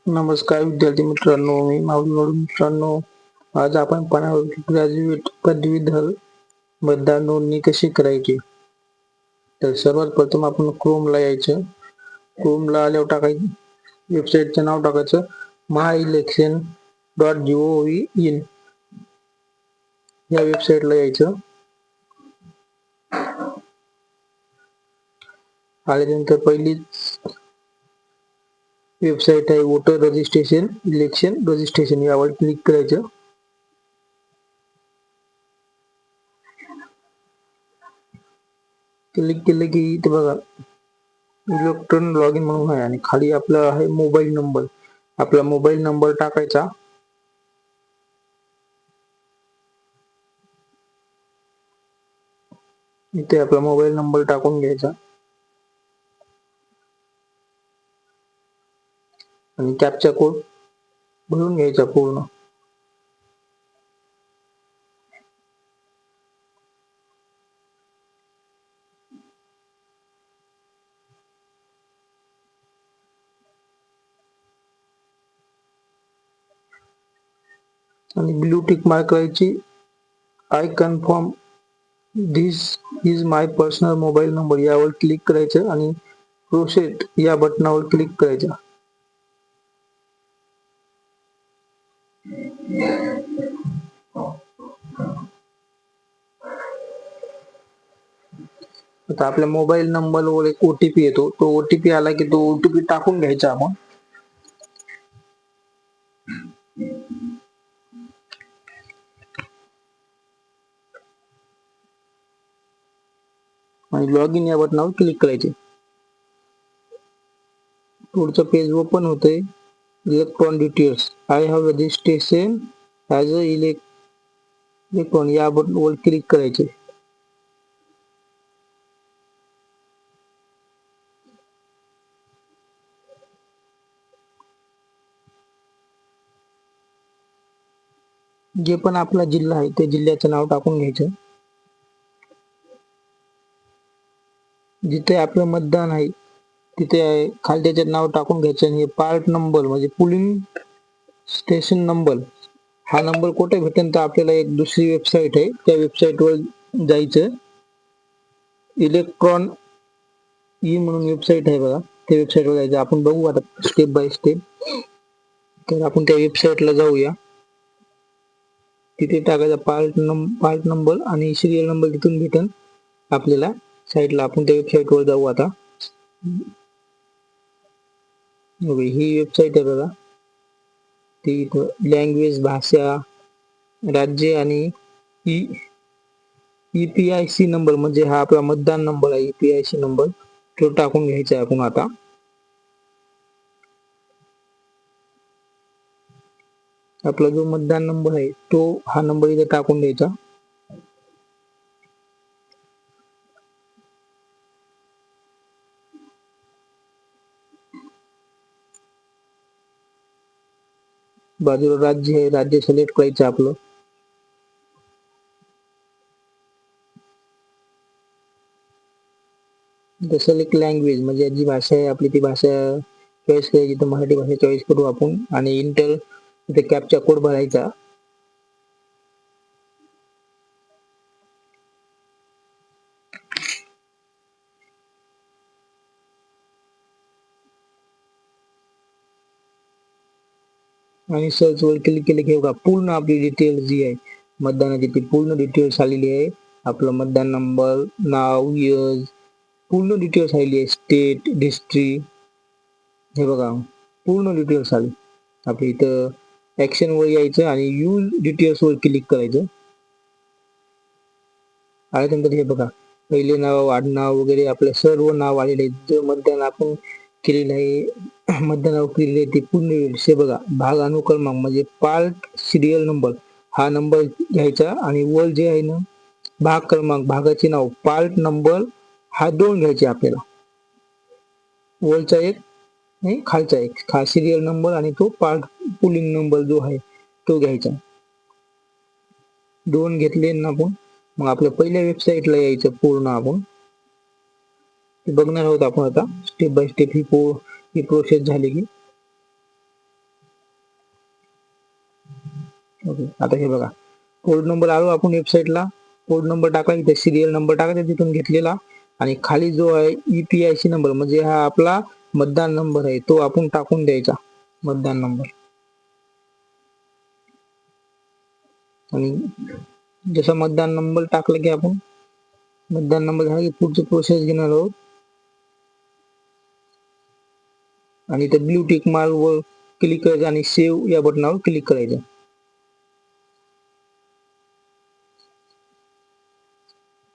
नमस्कार विद्यार्थी मित्रांनो, मी माऊली मित्रांनो. आज आपण पाहणार आहोत की ग्रॅज्युएट पदवीधर मतदार नोंदणी कशी करायची. तर सर्वात प्रथम आपण क्रोमला यायचं. क्रोमला आल्यावर टाकायचं, वेबसाईटचं नाव टाकायचं myelection.gov.in या वेबसाईटला यायचं. आल्यानंतर पहिलीच वेबसाईट आहे वोटर रजिस्ट्रेशन इलेक्शन रजिस्ट्रेशन, यावर क्लिक करायचं. क्लिक केलं की इथे बघा इलेक्ट्रॉन लॉग इन म्हणून आहे आणि खाली आपला आहे मोबाईल नंबर. आपला मोबाईल नंबर टाकायचा. इथे आपला मोबाईल नंबर टाकून घ्यायचा आणि कॅप्चा कोड भरून घ्यायचा पूर्ण. आणि ब्लू टिक मार्क करायची. I confirm this is my personal mobile number यावर क्लिक करायचं आणि प्रोसेड या बटनावर क्लिक करायचं. आता आपल्या मोबाईल नंबरवर एक ओटीपी येतो. तो ओटीपी आला की तो ओटीपी टाकून घ्यायचा आपण. आणि लॉग इन या बटनावर क्लिक करायचे. पुढचं पेज ओपन होतंय. Electron details, I have registration as a electron या बटनावर क्लिक करायचे. जे पण आपला जिल्हा आहे ते जिल्ह्याचं नाव टाकून घ्यायचं. जिथे आपलं मतदान आहे तिथे खाली त्याच्यात नाव टाकून घ्यायचं. आणि पार्ट नंबर म्हणजे पुलिंग स्टेशन नंबर, हा नंबर कुठे भेटेल तर आपल्याला एक दुसरी वेबसाईट आहे त्या वेबसाईटवर जायचं. इलेक्ट्रॉन ई म्हणून वेबसाईट आहे बघा, त्या वेबसाईटवर जायचं. आपण बघू आता स्टेप बाय स्टेप. तर आपण त्या वेबसाईटला जाऊया. तिथे टाकायचा पार्ट नंबर आणि सिरियल नंबर तिथून भेटेल आपल्याला साईटला. आपण त्या वेबसाईटवर जाऊ आता. ही वेबसाईट आहे बघा. ती लँग्वेज भाषा राज्य आणि EPIC नंबर म्हणजे हा आपला मतदान नंबर आहे. EPIC नंबर तो टाकून घ्यायचा आहे आपण आता. आपला जो मतदान नंबर आहे तो हा नंबर इथे टाकून द्यायचा. बाजूला राज्य आहे, राज्य सिलेक्ट करायचं आपलं. सिलेक्ट लँग्वेज म्हणजे जी भाषा आहे आपली ती भाषा चॉईस करायची. तर मराठी भाषा चॉईस करू आपण. आणि इंटर इथे कॅप्चा कोड भरायचा. आणि सर्च वर क्लिक केलं की बघा पूर्ण आपली डिटेल्स जी आहे मतदानाची ती पूर्ण डिटेल्स आलेली आहे. आपलं मतदान नंबर, नाव, इयर्स, पूर्ण डिटेल्स आलेली आहे. स्टेट, डिस्ट्रिक्ट, हे बघा पूर्ण डिटेल्स आले. आपल्या इथं ऍक्शन वर यायचं आणि यूज डिटेल्स वर क्लिक करायचं. आल्यानंतर हे बघा पहिले नाव, आडनाव वगैरे आपलं सर्व नाव आलेले आहे. जे मतदान आपण केलेलं आहे, मतदानावर केलेले आहे ते पूर्ण हे बघा. भाग अनुक्रमांक म्हणजे पार्ट सिरियल नंबर हा नंबर घ्यायचा. आणि वर जे आहे ना भाग क्रमांक, भागाचे नाव, पार्ट नंबर हा 2 घ्यायचे आपल्याला. वरचा एक नाही खालचा एक, सिरियल नंबर आणि तो पार्ट पुलिंग नंबर जो आहे तो घ्यायचा. 2 घेतले ना आपण. मग आपल्या पहिल्या वेबसाईटला यायचं पूर्ण आपण. ते बघणार आहोत आपण आता step by step. He process झाली की ओके, आता हे बघा, कोड नंबर आलो आपण वेबसाईटला, कोड नंबर टाकला, इथे सिरियल नंबर टाकायचा तिथून घेतलेला, आणि खाली जो आहे EPIC नंबर म्हणजे हा आपला मतदान नंबर आहे, तो आपण टाकून द्यायचा, मतदान नंबर. आणि जसा मतदान नंबर टाकला की आपण मतदान नंबर झाला की पुढची प्रोसेस घेणार आहोत, आणि इथे ब्लू टिक मार्क वर क्लिक करायचं आणि सेव्ह या बटनावर क्लिक करायचं.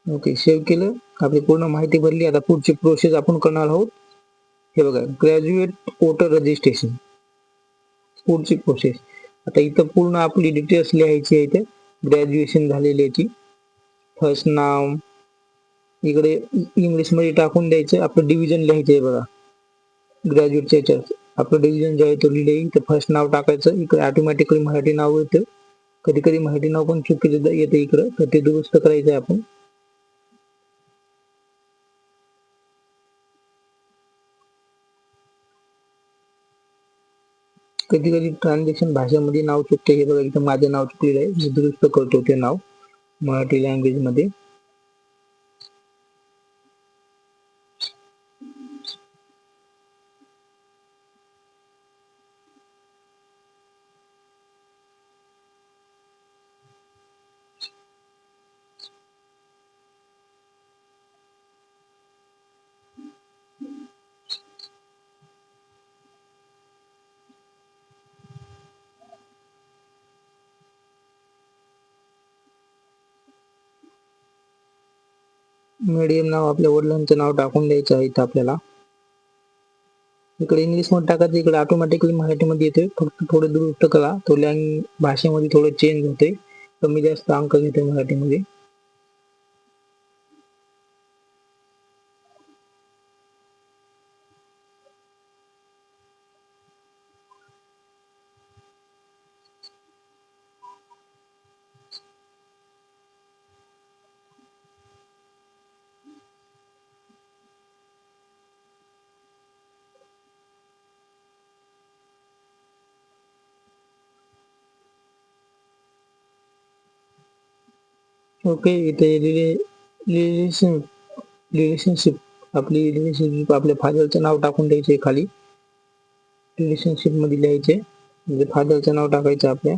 ओके, सेव्ह केलं, आपली पूर्ण माहिती भरली. आता पुढची प्रोसेस आपण करणार आहोत. हे बघा, ग्रॅज्युएट वोटर रजिस्ट्रेशन, पुढची प्रोसेस. आता इथं पूर्ण आपली डिटेल्स लिहायची आहे. इथे ग्रॅज्युएशन झालेल्याची, फर्स्ट नाव इकडे इंग्लिश मध्ये टाकून द्यायचं, आपलं डिव्हिजन लिहायचं आहे. बघा, ग्रॅज्युएटच्या याच्यात आपलं डिव्हिजन जे आहे तो लिहिले, इथं फर्स्ट नाव टाकायचं, इकडे ऑटोमॅटिकली मराठी नाव येतं, कधी कधी मराठी नाव पण चुकीचं येतं इकडं, तर ते दुरुस्त करायचं आहे आपण. कधी कधी ट्रान्झॅक्शन भाषेमध्ये नाव चुकते. हे बघा, इथं माझं नाव चुकलेलं आहे, मी दुरुस्त करतो ते नाव मराठी लँग्वेज मध्ये. मीडियम नाव आपल्या वडिलांचं नाव टाकून द्यायचं आहे इथं आपल्याला. इकडे इंग्लिश मध्ये टाकायचं, इकडे ऑटोमॅटिकली मराठीमध्ये येते, फक्त थोडं दुरुस्त करा, तो भाषेमध्ये थोडं चेंज होते, कमी जास्त अंक घेते मराठीमध्ये. ओके, इथे रिलेशनशिप आपल्या फादरचं नाव टाकून द्यायचे, खाली रिलेशनशिप मध्ये लिहायचे, म्हणजे फादरचं नाव टाकायचं आपल्या.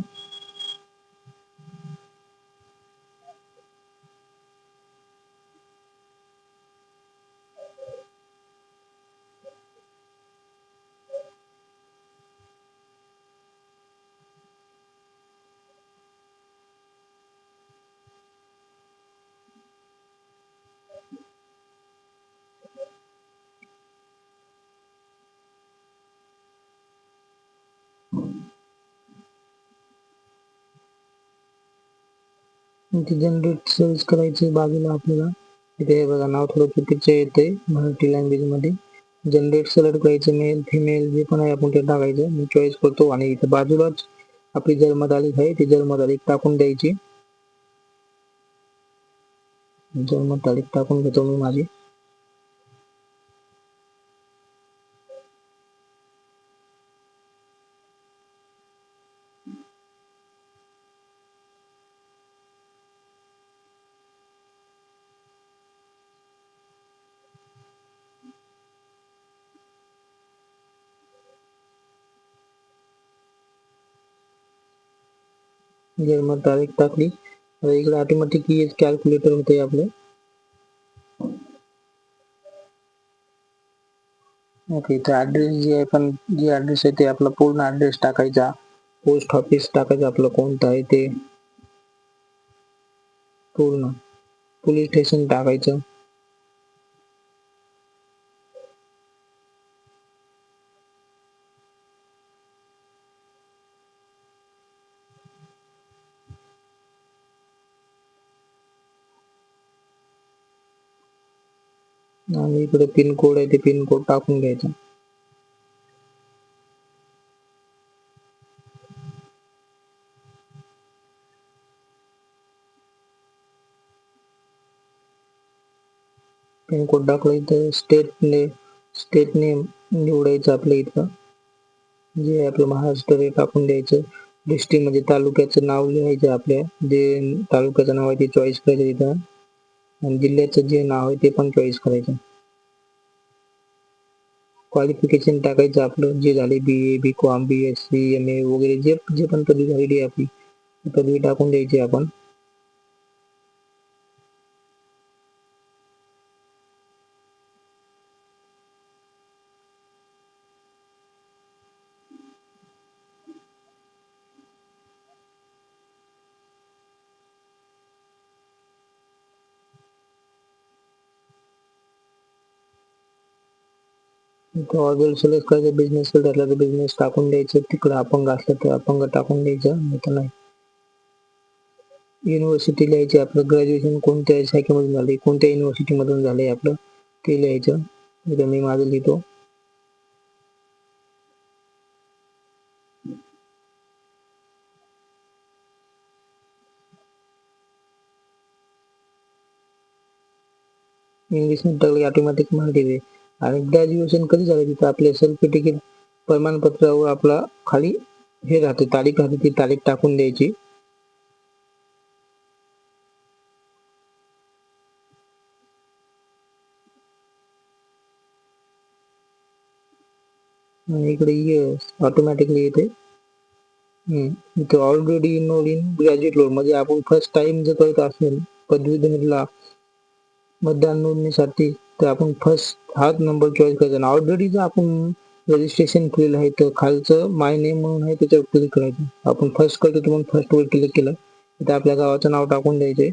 जनरेट सर्च करायचे बाजूला आपल्याला. इथे बघा, नाव थोडं चुकीचं येते मराठी लँग्वेज मध्ये. जनरेट सिलेक्ट करायचं, मेल फिमेल जे पण आहे आपण ते टाकायचं, मी चॉईस करतो, आणि इथे बाजूलाच आपली जन्मतारीख आहे, ती जन्मतारीख टाकून द्यायची. जन्मतारीख टाकून घेतो मी माझी. जन्मतारीख टाकली, इकडे ऑटोमॅटिक एज कॅल्क्युलेटर होते आपले. ओके, इथे ऍड्रेस जे आहे, पण जे ऍड्रेस आहे ते आपला पूर्ण ऍड्रेस टाकायचा, पोस्ट ऑफिस टाकायचं आपलं कोणतं आहे ते पूर्ण, पोलीस स्टेशन टाकायचं. आणि इकडे पिन कोड आहे, ते पिन कोड टाकून घ्यायचा. पिन कोड टाकलं, इथं स्टेट नेम निवडायचं आपल्या इथं, जे आपलं महाराष्ट्र हे टाकून द्यायचं. डिस्ट्रिक्ट म्हणजे तालुक्याचं नाव लिहायचं, आपल्या जे तालुक्याचं नाव आहे ते चॉईस करायचं तिथं, आणि जिल्ह्याचं जे नाव आहे ते पण चॉईस करायचं. क्वालिफिकेशन टाकायचं आपलं, जे झाले BA BCom BSc MA वगैरे जे जे पण पदवी झालेली आहे आपली पदवी टाकून द्यायची आपण. ऑर्गल सिलेक्ट करायचं, बिझनेस असला तर बिझनेस टाकून द्यायचं, तिकडं अपंग असलं तर अपंग टाकून द्यायचं, नाही तर नाही. युनिव्हर्सिटी लिहायची, आपलं ग्रॅज्युएशन कोणत्या शाखेमधून झाले, कोणत्या युनिव्हर्सिटीमधून झाले आपलं ते लिहायचं. इथं मी माझं लिहितो. इंग्लिश टाकलं ऑटोमॅटिक मराठी आहे. आणि ग्रॅज्युएशन कधी झालं तिथं आपल्या सर्टिफिकेट प्रमाणपत्रावर आपला खाली हे राहते, तारीख राहते, ती तारीख टाकून द्यायची. आणि इकडे ऑटोमॅटिकली येते. इथे already enrolled in graduate loan, म्हणजे आपण फर्स्ट टाइम जर करत असेल पदवीधरला मतदान नोंदणीसाठी, तर आपण फर्स्ट हाच नंबर चॉईस करायचा. आणि ऑलरेडी जर आपण रजिस्ट्रेशन केलेलं आहे तर खालचं माय नेम म्हणून आहे, त्याच्यावर क्लिक करायचं. आपण फर्स्ट करतो तर मग फर्स्ट वर क्लिक केलं तर आपल्या गावाचं नाव टाकून द्यायचे.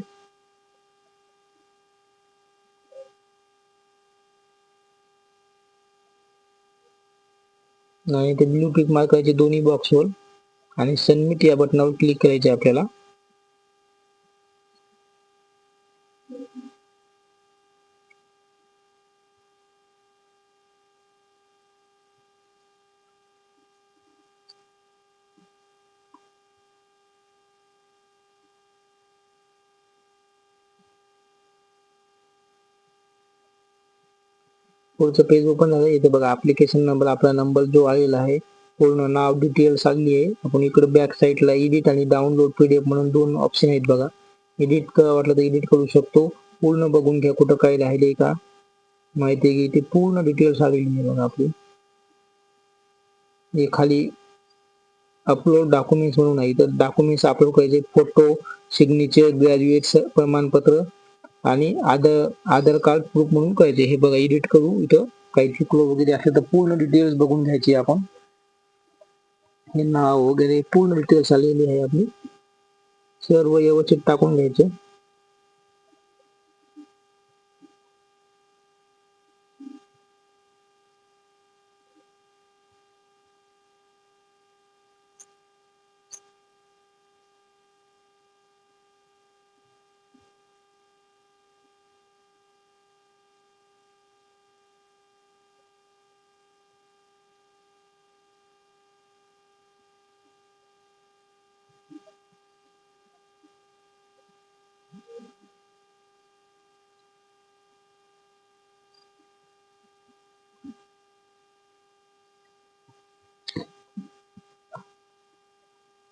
आणि ते ब्लू टिक मार्क करायचे दोन्ही बॉक्सवर, आणि सबमिट या बटनावर क्लिक करायचे आपल्याला. पुढचं पेज ओपन झालं. इथे बघा ऍप्लिकेशन नंबर, आपला नंबर जो आलेला आहे, पूर्ण नाव डिटेल्स आलेली आहे. आपण इकडे बॅक साईडला एडिट आणि डाउनलोड PDF म्हणून दोन ऑप्शन आहेत बघा. एडिट करा वाटलं तर एडिट करू शकतो. पूर्ण बघून घ्या कुठं काय राहिले का, माहिती आहे की ते पूर्ण डिटेल्स आलेली आहे बघा आपली. हे खाली अपलोड डॉक्युमेंट्स म्हणून आहे, तर डॉक्युमेंट्स अपलोड करायचे, फोटो, सिग्नेचर, ग्रॅज्युएट प्रमाणपत्र आणि आधार कार्ड प्रूफ म्हणून करायचे. हे बघा एडिट करू, इथं काही चुकलो वगैरे असेल तर पूर्ण डिटेल्स बघून घ्यायची आपण. हे नाव वगैरे पूर्ण डिटेल्स आलेली आहे आपली, सर्व व्यवस्थित टाकून घ्यायचे.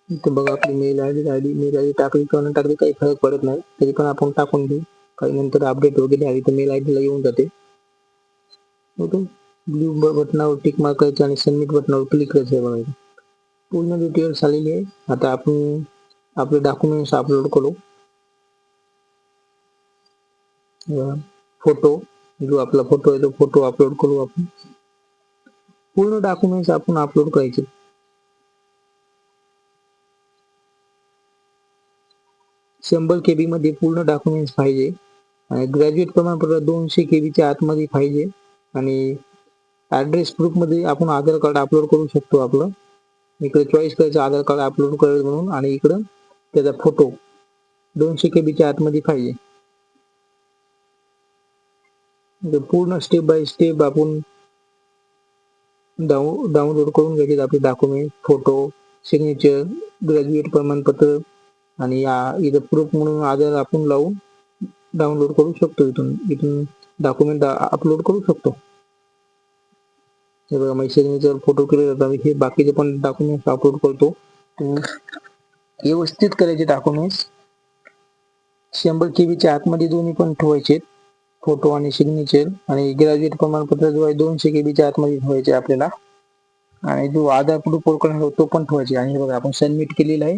इथं बघा आपली मेल आयडी टाकली किंवा न टाकली काही फरक पडत नाही, तरी पण आपण टाकून देऊ. काही नंतर अपडेट वगैरे आली तर मेल आयडीला येऊन जाते. ब्ल्यू बटनावर टिक मार्क करायचं आणि सबमिट बटनावर क्लिक करायचं. बघायचं पूर्ण डिटेल्स आलेली आहे. आता आपण आपले डॉक्युमेंट्स अपलोड करू. फोटो, जो आपला फोटो आहे तो फोटो अपलोड करू आपण. पूर्ण डॉक्युमेंट्स आपण अपलोड करायचे. 100 KB मध्ये पूर्ण डॉक्युमेंट्स पाहिजे. आणि ग्रॅज्युएट प्रमाणपत्र 200 KB आतमध्ये पाहिजे. आणि ऍड्रेस प्रूफ मध्ये आपण आधार कार्ड अपलोड करू शकतो आपलं. इकडे चॉईस करायचं आधार कार्ड अपलोड करायचं म्हणून, आणि इकडं त्याचा फोटो 200 KB आतमध्ये पाहिजे. पूर्ण स्टेप बाय स्टेप आपण डाउनलोड करून घ्यायचे आपले डॉक्युमेंट, फोटो, सिग्नेचर, ग्रॅज्युएट प्रमाणपत्र, आणि इथं प्रूफ म्हणून आधार आपण लावून डाउनलोड करू शकतो. इथून डॉक्युमेंट अपलोड करू शकतो. हे बघा माझे सिग्नेचर फोटो केले जातात. हे बाकीचे पण डॉक्युमेंट अपलोड करतो. व्यवस्थित करायचे डॉक्युमेंट्स. 100 केबीच्या आतमध्ये दोन्ही पण ठेवायचे, फोटो आणि सिग्नेचर. आणि ग्रॅज्युएट प्रमाणपत्र जो आहे 200 केबीच्या आतमध्ये ठेवायचे आपल्याला. आणि जो आधार प्रूफ तो पण ठेवायचे. आणि हे बघा आपण सबमिट केलेला आहे.